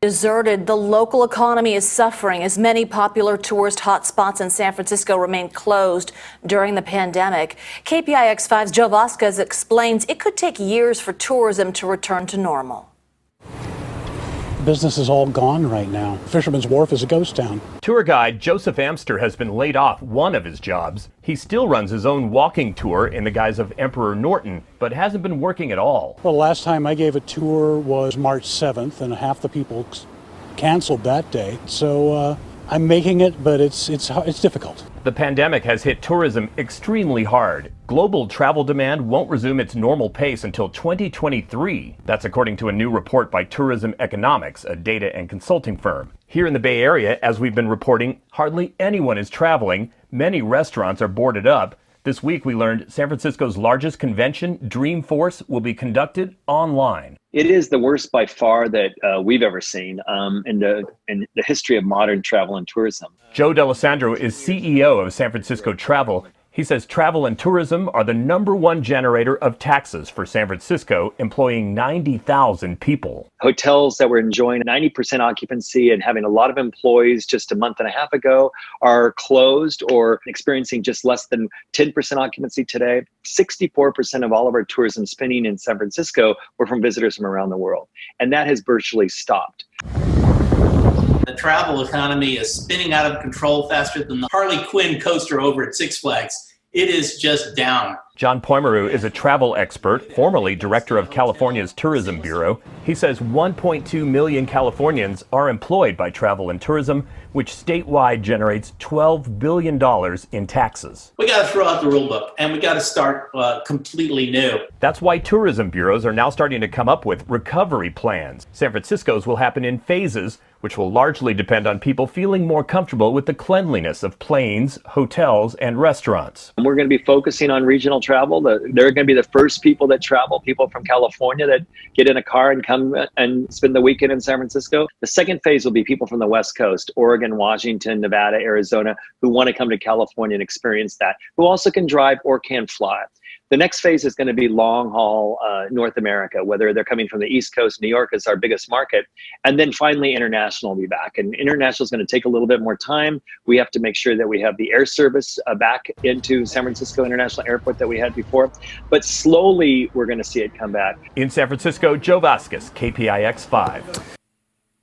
Deserted, the local economy is suffering as many popular tourist hotspots in San Francisco remain closed during the pandemic. KPIX5's Joe Vasquez explains it could take years for tourism to return to normal. Business is all gone right now. Fisherman's Wharf is a ghost town. Tour guide Joseph Amster has been laid off one of his jobs. He still runs his own walking tour in the guise of Emperor Norton, but hasn't been working at all. Well, last time I gave a tour was March 7th, and half the people canceled that day. So I'm making it, but it's difficult. The pandemic has hit tourism extremely hard. Global travel demand won't resume its normal pace until 2023. That's according to a new report by Tourism Economics, a data and consulting firm. Here in the Bay Area, as we've been reporting, hardly anyone is traveling. Many restaurants are boarded up. This week we learned San Francisco's largest convention, Dreamforce, will be conducted online. It is the worst by far that we've ever seen in the history of modern travel and tourism. Joe D'Alessandro is CEO of San Francisco Travel. He says travel and tourism are the #1 generator of taxes for San Francisco, employing 90,000 people. Hotels that were enjoying 90% occupancy and having a lot of employees just a month and a half ago are closed or experiencing just less than 10% occupancy today. 64% of all of our tourism spending in San Francisco were from visitors from around the world, and that has virtually stopped. The travel economy is spinning out of control faster than the Harley Quinn coaster over at Six Flags. It is just down. John Poimeru is a travel expert, formerly director of California's Tourism Bureau. He says 1.2 million Californians are employed by travel and tourism, which statewide generates $12 billion in taxes. We got to throw out the rule book, and we got to start completely new. That's why tourism bureaus are now starting to come up with recovery plans. San Francisco's will happen in phases, which will largely depend on people feeling more comfortable with the cleanliness of planes, hotels, and restaurants. We're going to be focusing on regional travel. They're going to be the first people that travel, people from California that get in a car and come and spend the weekend in San Francisco. The second phase will be people from the West Coast, Oregon, Washington, Nevada, Arizona, who want to come to California and experience that, who also can drive or can fly. The next phase is going to be long haul North America, whether they're coming from the East Coast. New York is our biggest market. And then finally, international will be back. And international is going to take a little bit more time. We have to make sure that we have the air service back into San Francisco International Airport that we had before. But slowly, we're going to see it come back. In San Francisco, Joe Vasquez, KPIX 5.